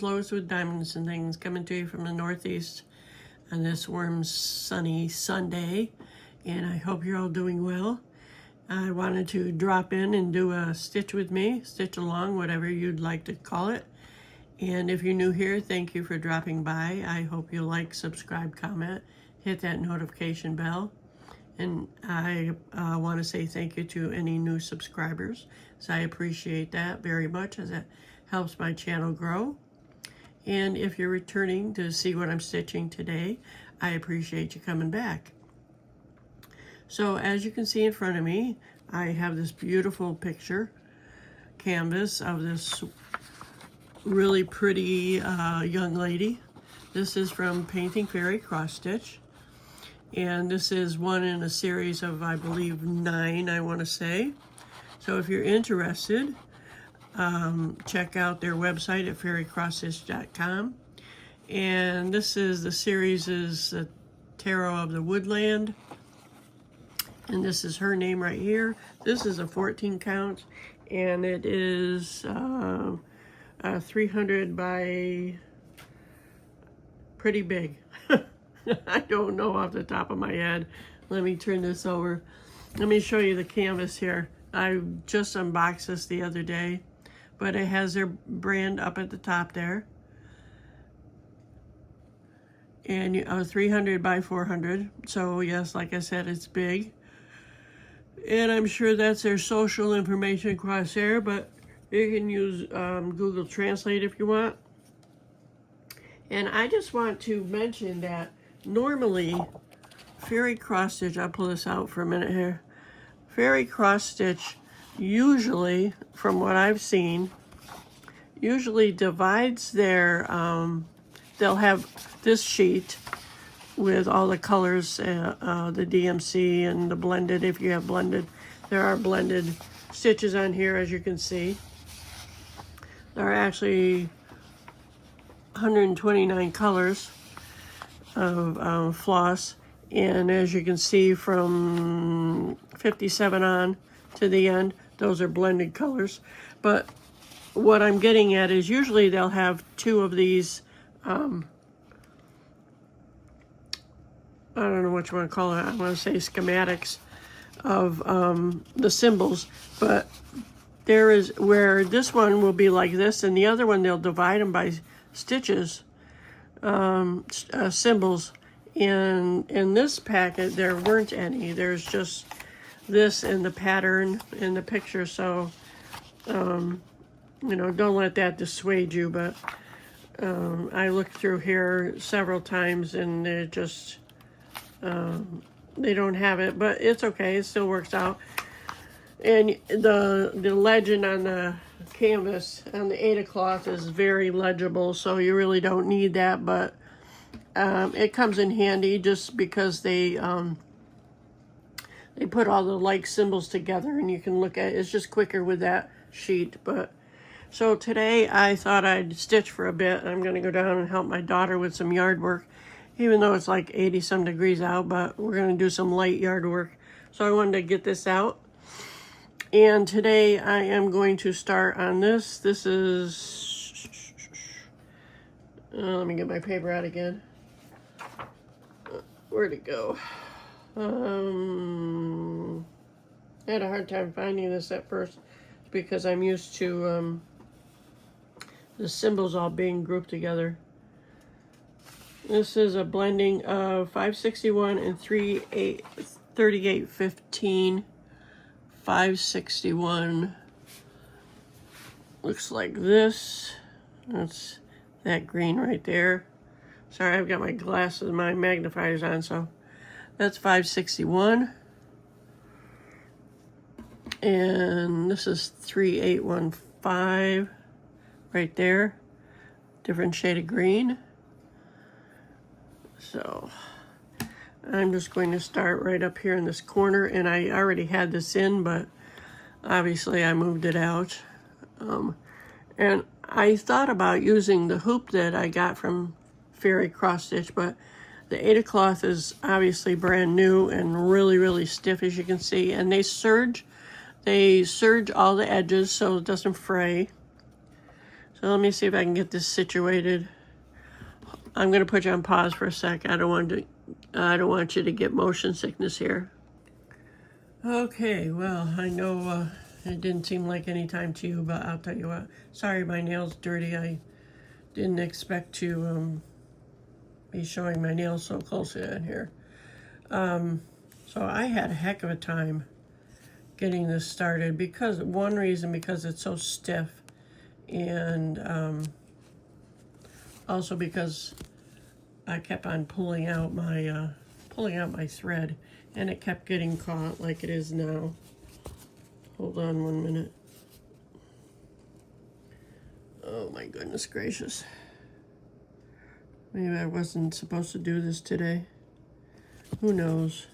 Lois with Diamonds and Things, coming to you from the Northeast on this warm, sunny Sunday, and I hope you're all doing well. I wanted to drop in and do a stitch with me, stitch along, whatever you'd like to call it. And if you're new here, thank you for dropping by. I hope you like, subscribe, comment, hit that notification bell. And I want to say thank you to any new subscribers, so I appreciate that very much, as it helps my channel grow. And if you're returning to see what I'm stitching today, I appreciate you coming back. So as you can see in front of me, I have this beautiful picture canvas of this really pretty young lady. This is from Painting Fairy Cross Stitch. And this is one in a series of, I believe, 9, I want to say. So if you're interested, check out their website at fairycrossstitch.com. And this is, the series is the Tarot of the Woodland. And this is her name right here. This is a 14 count, and it is 300 by pretty big. I don't know off the top of my head. Let me turn this over. Let me show you the canvas here. I just unboxed this the other day, but it has their brand up at the top there. And 300 by 400. So yes, like I said, it's big. And I'm sure that's their social information across there, but you can use Google Translate if you want. And I just want to mention that normally, Fairy Cross Stitch, I'll pull this out for a minute here. Fairy Cross Stitch usually, from what I've seen, usually divides their, they'll have this sheet with all the colors, the DMC and the blended, if you have blended. There are blended stitches on here, as you can see. There are actually 129 colors of floss, and as you can see from 57 on to the end, those are blended colors. But what I'm getting at is usually they'll have 2 of these, I don't know what you want to call it, I want to say schematics of the symbols, but there is where this one will be like this, and the other one they'll divide them by stitches, symbols. In this packet there weren't any. There's just this and the pattern in the picture, so you know, don't let that dissuade you. But I looked through here several times and it just they don't have it, but it's okay, it still works out. And the legend on the canvas on the 8 cloth is very legible, so you really don't need that, but it comes in handy just because they put all the like symbols together and you can look at it. It's just quicker with that sheet. But so today I thought I'd stitch for a bit. I'm going to go down and help my daughter with some yard work, even though it's like 80 some degrees out, but we're going to do some light yard work. So I wanted to get this out. And today I am going to start on this. This is, let me get my paper out again. Where'd it go? I had a hard time finding this at first because I'm used to the symbols all being grouped together. This is a blending of 561 and 3815. 561 looks like this. That's that green right there. Sorry, I've got my glasses, my magnifiers on, so that's 561. And this is 3815 right there. Different shade of green. So I'm just going to start right up here in this corner, and I already had this in, but obviously I moved it out. And I thought about using the hoop that I got from Fairy Cross Stitch, but the 8 cloth is obviously brand new and really, really stiff, as you can see, and they serge all the edges so it doesn't fray. So So let me see if I can get this situated. I'm going to put you on pause for a sec. I don't want you to get motion sickness here. Okay, well, I know it didn't seem like any time to you, but I'll tell you what. Sorry, my nail's dirty. I didn't expect to be showing my nails so closely in here. So I had a heck of a time getting this started because one reason because it's so stiff, and also because I kept on pulling out my thread, and it kept getting caught like it is now. Hold on 1 minute. Oh my goodness gracious. Maybe I wasn't supposed to do this today. Who knows?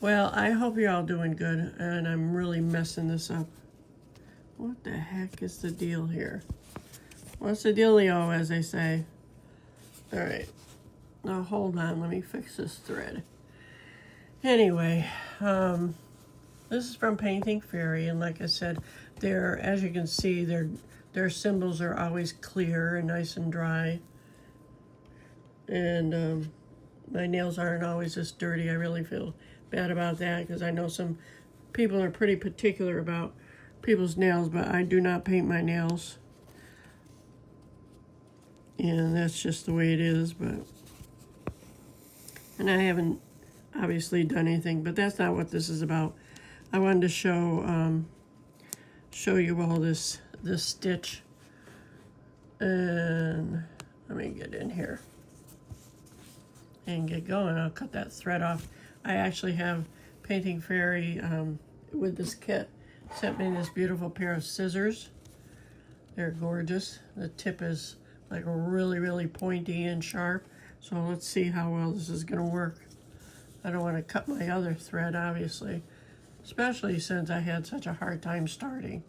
Well, I hope you're all doing good, and I'm really messing this up. What the heck is the deal here? What's the dealio, as they say? All right. Now, hold on. Let me fix this thread. Anyway, this is from Painting Fairy, and like I said, as you can see, their symbols are always clear and nice and dry. And my nails aren't always this dirty. I really feel bad about that because I know some people are pretty particular about people's nails, but I do not paint my nails. And that's just the way it is, and I haven't obviously done anything, but that's not what this is about. I wanted to show you all this stitch, and let me get in here and get going. I'll cut that thread off. I actually have Painting Fairy with this kit sent me this beautiful pair of scissors. They're gorgeous. The tip is like really pointy and sharp. So let's see how well this is going to work. I don't want to cut my other thread, obviously, especially since I had such a hard time starting.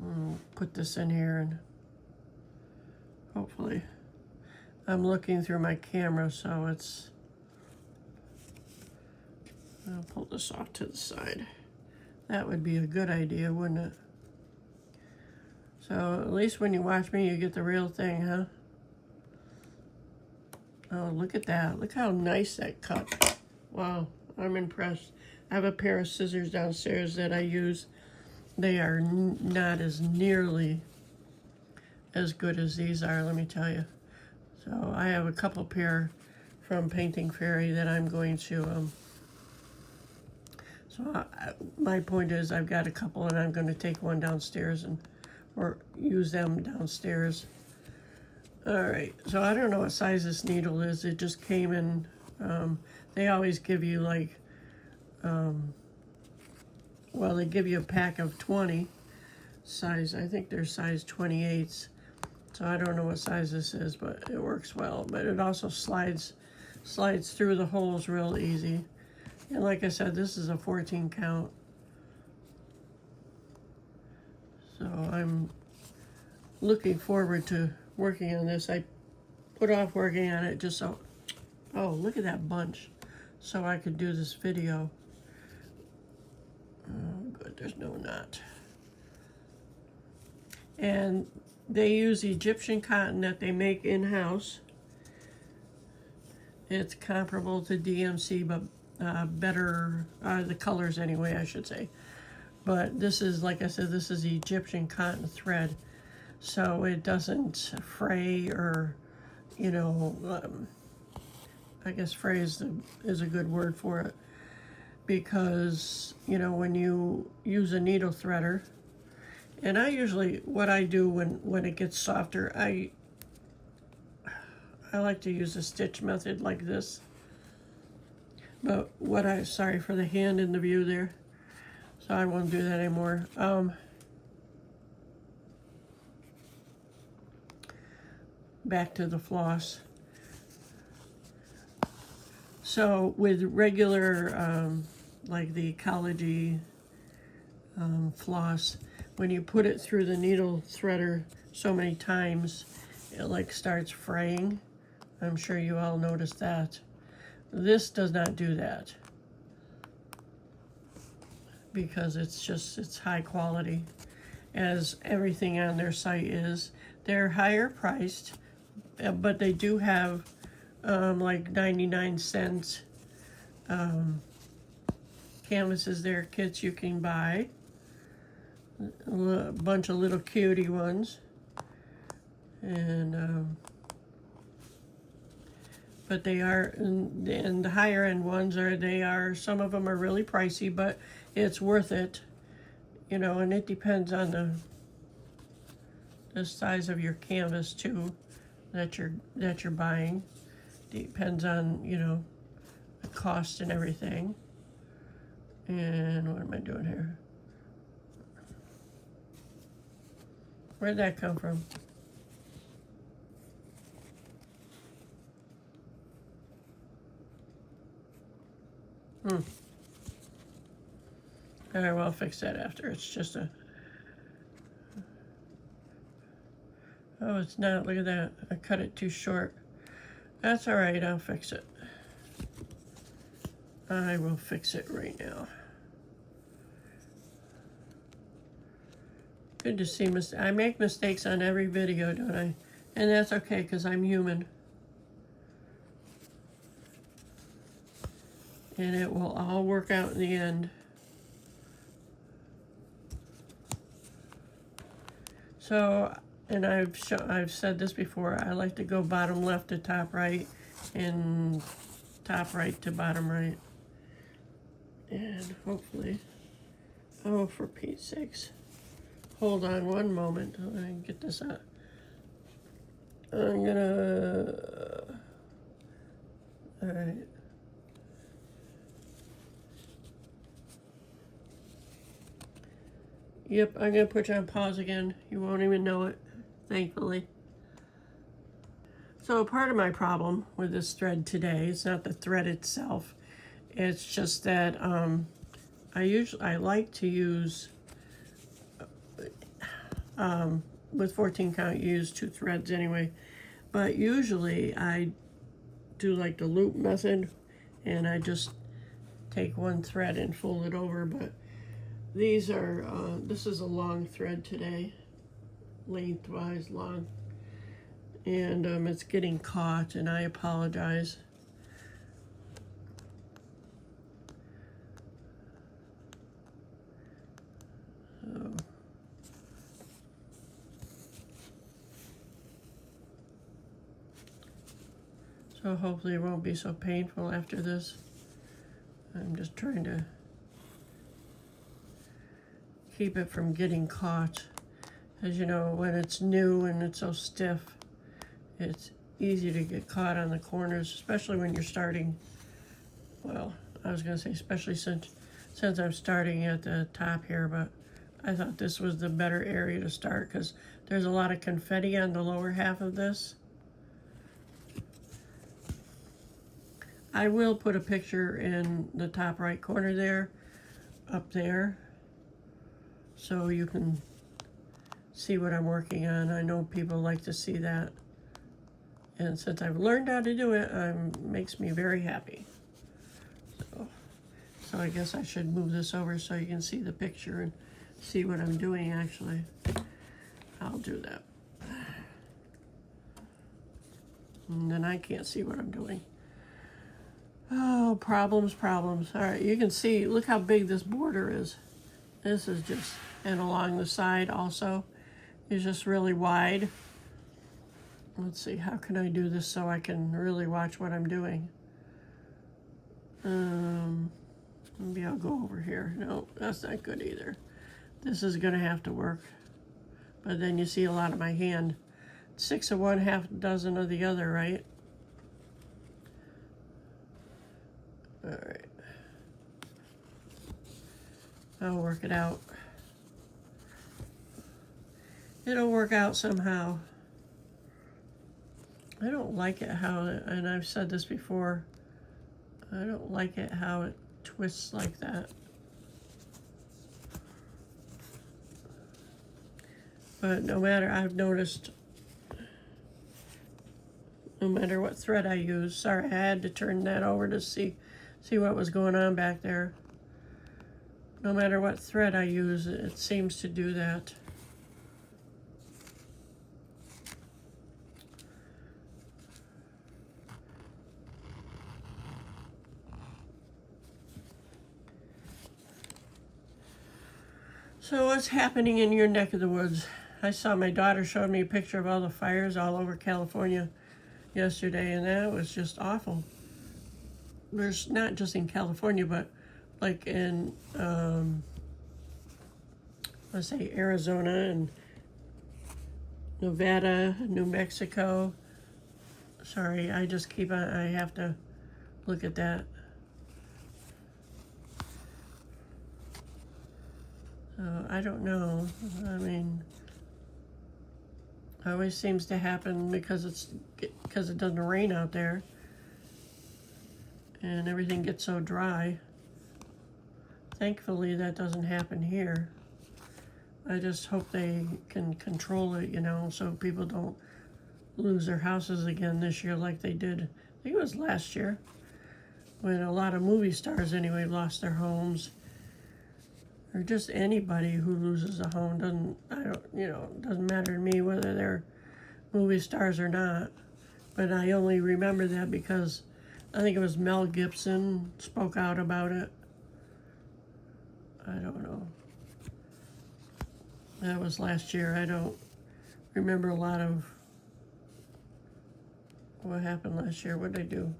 I'll put this in here, and hopefully I'm looking through my camera, so I'll pull this off to the side. That would be a good idea, wouldn't it? So at least when you watch me, you get the real thing, huh? Oh, look at that. Look how nice that cut. Wow, I'm impressed. I have a pair of scissors downstairs that I use. They are not as nearly as good as these are, let me tell you. So I have a couple pair from Painting Fairy that I'm going to, my point is I've got a couple, and I'm going to take one downstairs or use them downstairs. All right, so I don't know what size this needle is. It just came in, they always give you like, well, they give you a pack of 20 size. I think they're size 28s. So I don't know what size this is, but it works well. But it also slides through the holes real easy. And like I said, this is a 14 count. So I'm looking forward to working on this. I put off working on it just so, oh, look at that bunch, so I could do this video. Oh, good, there's no knot. And they use Egyptian cotton that they make in-house. It's comparable to DMC, but better, the colors anyway, I should say. But this is, like I said, this is Egyptian cotton thread. So it doesn't fray or, you know, I guess fray is a good word for it. Because, you know, when you use a needle threader, and I usually, what I do when it gets softer, I like to use a stitch method like this. But sorry for the hand in the view there. So I won't do that anymore. Back to the floss. So with regular, like the ecology floss, when you put it through the needle threader so many times, it like starts fraying. I'm sure you all noticed that. This does not do that because it's high quality. as everything on their site is. They're higher priced, but they do have like 99 cents canvases there, kits you can buy. A bunch of little cutie ones. And but they are, and the higher end ones are, some of them are really pricey, but it's worth it, you know, and it depends on the size of your canvas too, that you're buying. Depends on, you know, the cost and everything. And what am I doing here? Where'd that come from? All right, well, I'll fix that after. It's just a... Oh, it's not. Look at that. I cut it too short. That's all right. I'll fix it. I will fix it right now. Good to see I make mistakes on every video, don't I? And that's okay, because I'm human. And it will all work out in the end. So, and I've said this before, I like to go bottom left to top right, and top right to bottom right. And hopefully, oh, for Pete's sakes. Hold on one moment. Let me get this out. I'm gonna, all right. Yep, I'm gonna put you on pause again. You won't even know it, thankfully. So part of my problem with this thread today is not the thread itself. It's just that I like to use, with 14 count, you use 2 threads anyway. But usually I do like the loop method, and I just take 1 thread and fold it over. But these are, this is a long thread today, lengthwise long. And it's getting caught, and I apologize. So hopefully it won't be so painful after this. I'm just trying to keep it from getting caught. As you know, when it's new and it's so stiff, it's easy to get caught on the corners, especially when you're starting. Well, I was gonna say especially since I'm starting at the top here, but I thought this was the better area to start because there's a lot of confetti on the lower half of this. I will put a picture in the top right corner there, up there, so you can see what I'm working on. I know people like to see that. And since I've learned how to do it, it makes me very happy. So I guess I should move this over so you can see the picture and see what I'm doing actually. I'll do that. And then I can't see what I'm doing. Oh, problems. All right, you can see, look how big this border is. This is just, and along the side also, is just really wide. Let's see, how can I do this so I can really watch what I'm doing? Maybe I'll go over here. No, that's not good either. This is gonna have to work. But then you see a lot of my hand. 6 of one, half dozen of the other, right? All right. I'll work it out. It'll work out somehow. I don't like it how, and I've said this before, I don't like it how it twists like that. But no matter, I've noticed, no matter what thread I use, sorry, I had to turn that over to see what was going on back there. No matter what thread I use, it seems to do that. So what's happening in your neck of the woods? I saw my daughter showed me a picture of all the fires all over California yesterday, and that was just awful. There's not just in California, but like in, let's say Arizona and Nevada, New Mexico. Sorry, I just keep on, I have to look at that. I don't know. I mean, it always seems to happen because it doesn't rain out there, and everything gets so dry. Thankfully, that doesn't happen here. I just hope they can control it, you know, so people don't lose their houses again this year like they did. I think it was last year when a lot of movie stars anyway lost their homes. Or just anybody who loses a home doesn't matter to me whether they're movie stars or not. But I only remember that because I think it was Mel Gibson spoke out about it. I don't know. That was last year. I don't remember a lot of what happened last year. What did they do?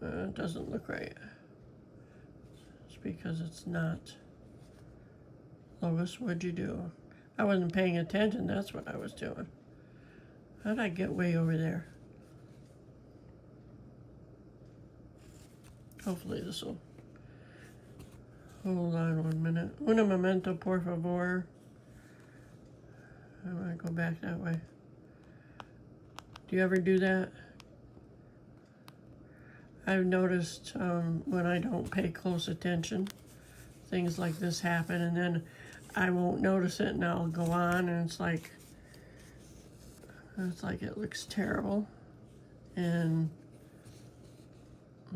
It doesn't look right. Because it's not. Lois, what'd you do? I wasn't paying attention, that's what I was doing. How'd I get way over there? Hopefully this will. Hold on 1 minute. Un momento, por favor. I want to go back that way. Do you ever do that? I've noticed when I don't pay close attention, things like this happen, and then I won't notice it, and I'll go on, and it's like it looks terrible, and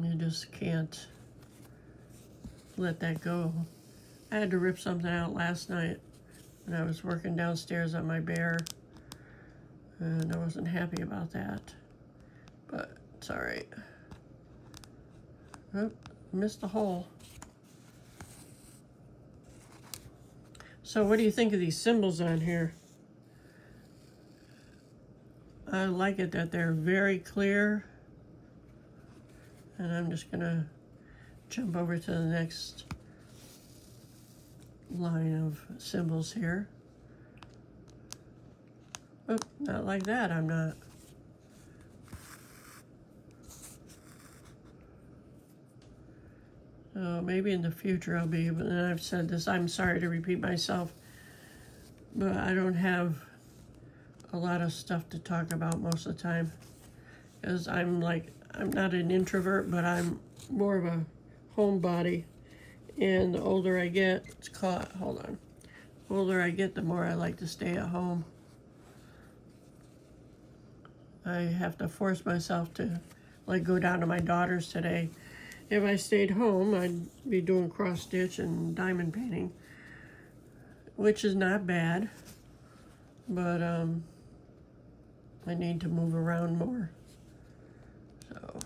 you just can't let that go. I had to rip something out last night when I was working downstairs on my bear, and I wasn't happy about that, but it's all right. Oh, missed the hole. So what do you think of these symbols on here? I like it that they're very clear. And I'm just gonna jump over to the next line of symbols here. Oh, not like that, I'm not. So maybe in the future I'll be able, and I've said this, I'm sorry to repeat myself, but I don't have a lot of stuff to talk about most of the time. Because I'm not an introvert, but I'm more of a homebody. And the older I get, the older I get, the more I like to stay at home. I have to force myself to, like, go down to my daughter's today. If I stayed home, I'd be doing cross stitch and diamond painting, which is not bad, but I need to move around more. So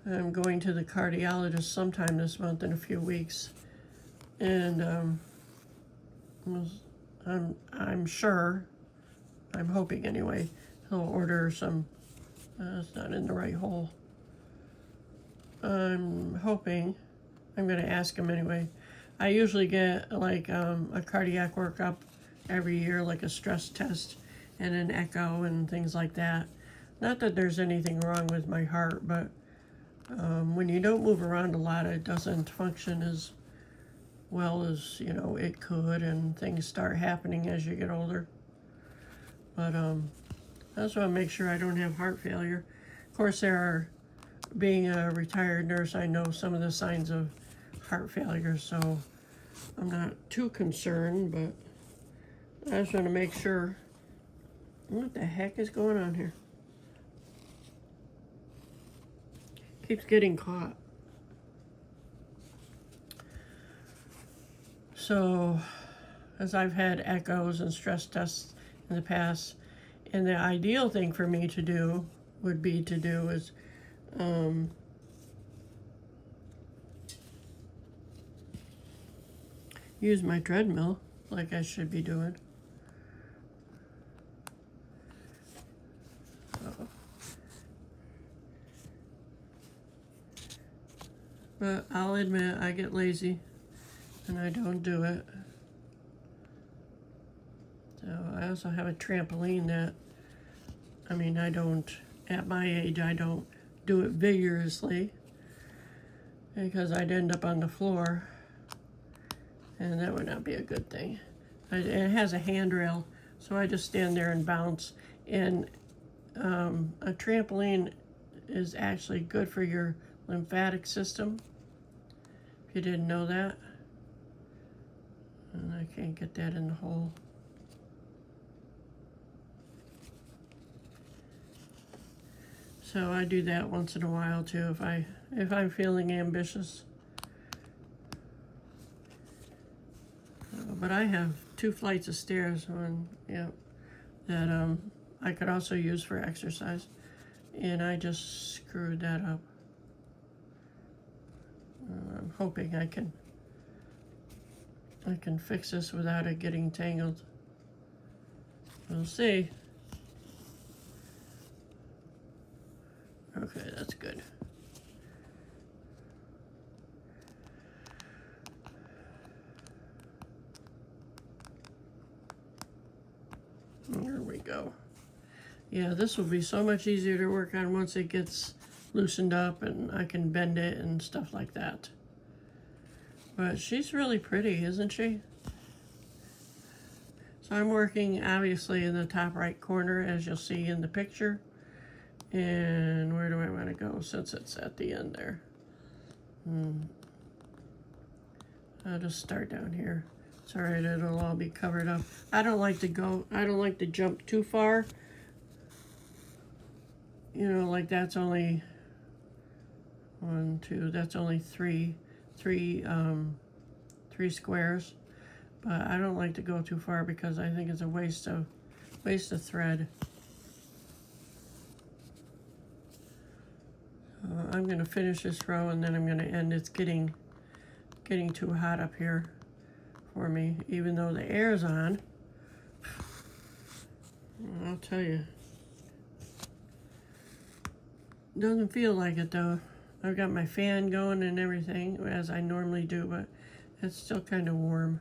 I'm going to the cardiologist sometime this month in a few weeks, and I'm sure, I'm hoping anyway, he'll order some. It's not in the right hole. I'm hoping, I'm going to ask him anyway. I usually get like a cardiac workup every year, like a stress test and an echo and things like that. Not that there's anything wrong with my heart, but when you don't move around a lot, it doesn't function as well as, you know, it could, and things start happening as you get older. But I just want to make sure I don't have heart failure. Of course, being a retired nurse, I know some of the signs of heart failure, so I'm not too concerned, but I just want to make sure. What the heck is going on here? Keeps getting caught. So, as I've had echoes and stress tests in the past, and the ideal thing for me to do is use my treadmill like I should be doing. But I'll admit I get lazy and I don't do it. So I also have a trampoline that, I mean, I don't, at my age, I don't do it vigorously because I'd end up on the floor and that would not be a good thing. It has a handrail, so I just stand there and bounce. And a trampoline is actually good for your lymphatic system. If you didn't know that. And I can't get that in the hole. So I do that once in a while too if I'm feeling ambitious. But I have 2 flights of stairs that I could also use for exercise, and I just screwed that up. I'm hoping I can fix this without it getting tangled. We'll see. Okay, that's good. There we go. Yeah, this will be so much easier to work on once it gets loosened up and I can bend it and stuff like that. But she's really pretty, isn't she? So I'm working obviously in the top right corner, as you'll see in the picture. And where do I want to go since it's at the end there? I'll just start down here. It's all right, it'll all be covered up. I don't like to jump too far. You know, like that's only 1, 2, that's only three squares. But I don't like to go too far because I think it's a waste of thread. I'm gonna finish this row and then I'm gonna end. It's getting too hot up here for me, even though the air's on. I'll tell you, doesn't feel like it though. I've got my fan going and everything as I normally do, but it's still kind of warm.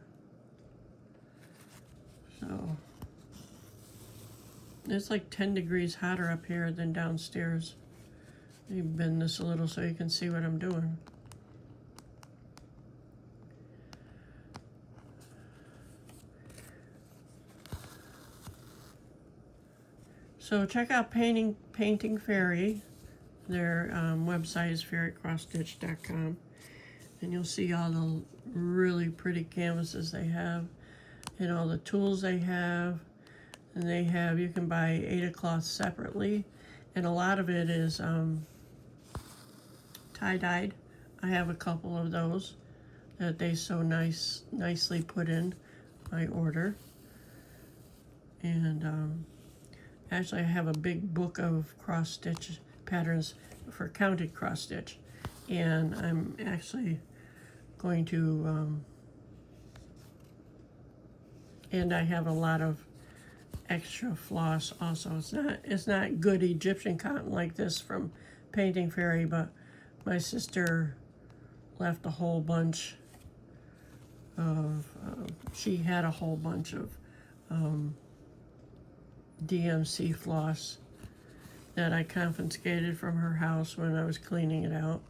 So it's like 10 degrees hotter up here than downstairs. Let me bend this a little so you can see what I'm doing. So check out Painting Fairy. Their website is fairycrossstitch.com, and you'll see all the really pretty canvases they have and all the tools they have. And you can buy Aida cloth separately, and a lot of it is tie-dyed. I have a couple of those that they so nicely put in my order. And actually I have a big book of cross-stitch patterns for counted cross-stitch, and I'm actually going to and I have a lot of extra floss also. It's not good Egyptian cotton like this from Painting Fairy, but my sister left a whole bunch of she had a whole bunch of DMC floss that I confiscated from her house when I was cleaning it out.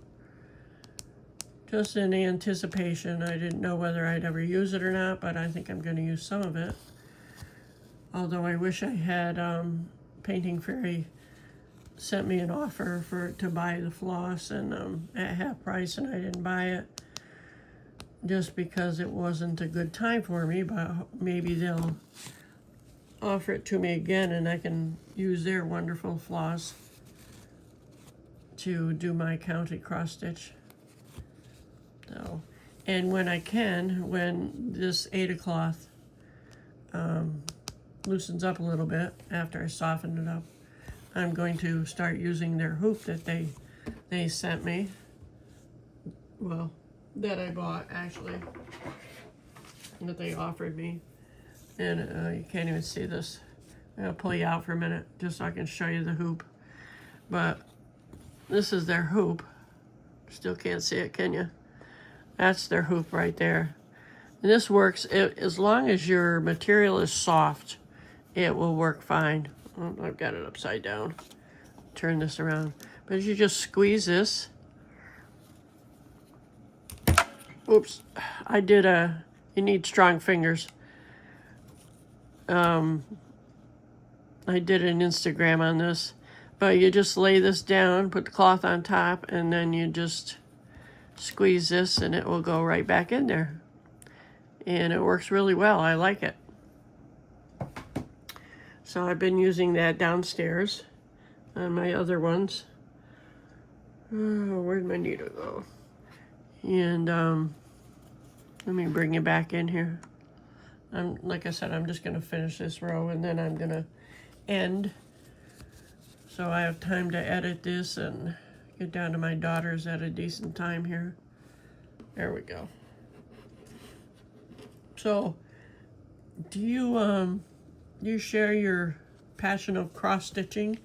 Just in anticipation. I didn't know whether I'd ever use it or not, but I think I'm going to use some of it. Although I wish I had Painting Fairy sent me an offer to buy the floss and at half price, and I didn't buy it just because it wasn't a good time for me, but maybe they'll offer it to me again and I can use their wonderful floss to do my counted cross stitch. So, and when I can, when this Aida cloth loosens up a little bit after I soften it up, I'm going to start using their hoop that they sent me. Well, that I bought actually. that they offered me. And you can't even see this. I'm gonna pull you out for a minute just so I can show you the hoop. But this is their hoop. Still can't see it, can you? That's their hoop right there. And this works, as long as your material is soft, it will work fine. Oh, I've got it upside down. Turn this around. But you just squeeze this. Oops, you need strong fingers. I did an Instagram on this, but you just lay this down, put the cloth on top, and then you just squeeze this and it will go right back in there. And it works really well. I like it. So I've been using that downstairs on my other ones. Oh, where'd my needle go? And let me bring you back in here. Like I said, I'm just gonna finish this row and then I'm gonna end. So I have time to edit this and get down to my daughters at a decent time here. There we go. So, do you share your passion of cross stitching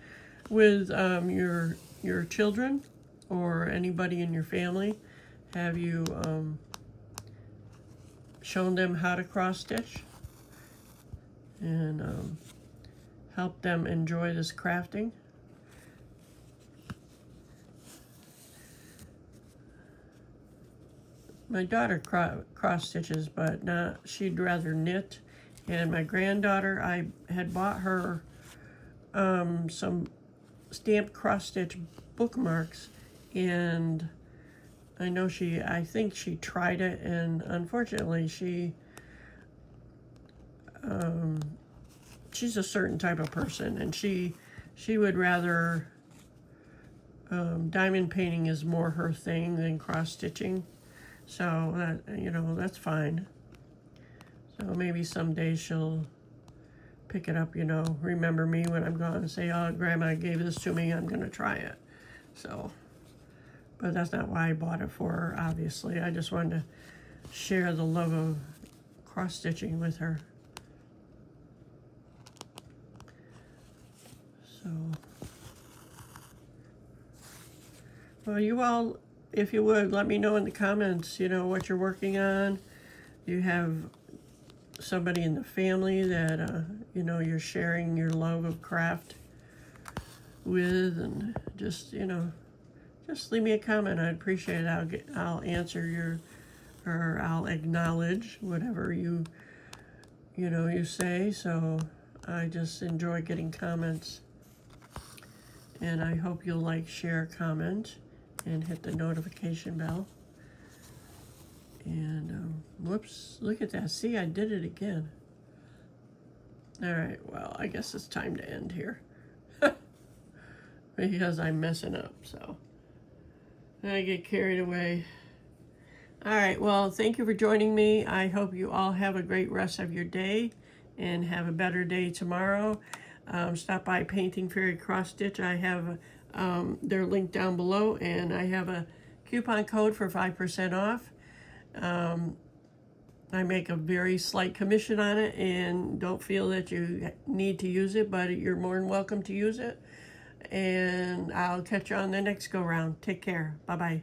with your children or anybody in your family? Have you shown them how to cross stitch and help them enjoy this crafting? My daughter cross stitches, but she'd rather knit. And my granddaughter, I had bought her some stamped cross stitch bookmarks, and I think she tried it, and unfortunately she's a certain type of person, and she would rather, diamond painting is more her thing than cross stitching. So that's fine. So maybe someday she'll pick it up, remember me when I'm gone and say, oh, Grandma gave this to me, I'm gonna try it. So, but that's not why I bought it for her, obviously. I just wanted to share the love of cross-stitching with her. So, well, you all, if you would, let me know in the comments, what you're working on. You have somebody in the family that, you're sharing your love of craft with, and just leave me a comment. I'd appreciate it. I'll answer or I'll acknowledge whatever you say. So I just enjoy getting comments, and I hope you'll like, share, comment, and hit the notification bell. And whoops, look at that. See, I did it again. All right, well, I guess it's time to end here because I'm messing up. So I get carried away. All right, well, thank you for joining me. I hope you all have a great rest of your day and have a better day tomorrow. Stop by Painting Fairy Cross Stitch. I have their link down below, and I have a coupon code for 5% off. I make a very slight commission on it, and don't feel that you need to use it, but you're more than welcome to use it. And I'll catch you on the next go round. Take care. Bye-bye.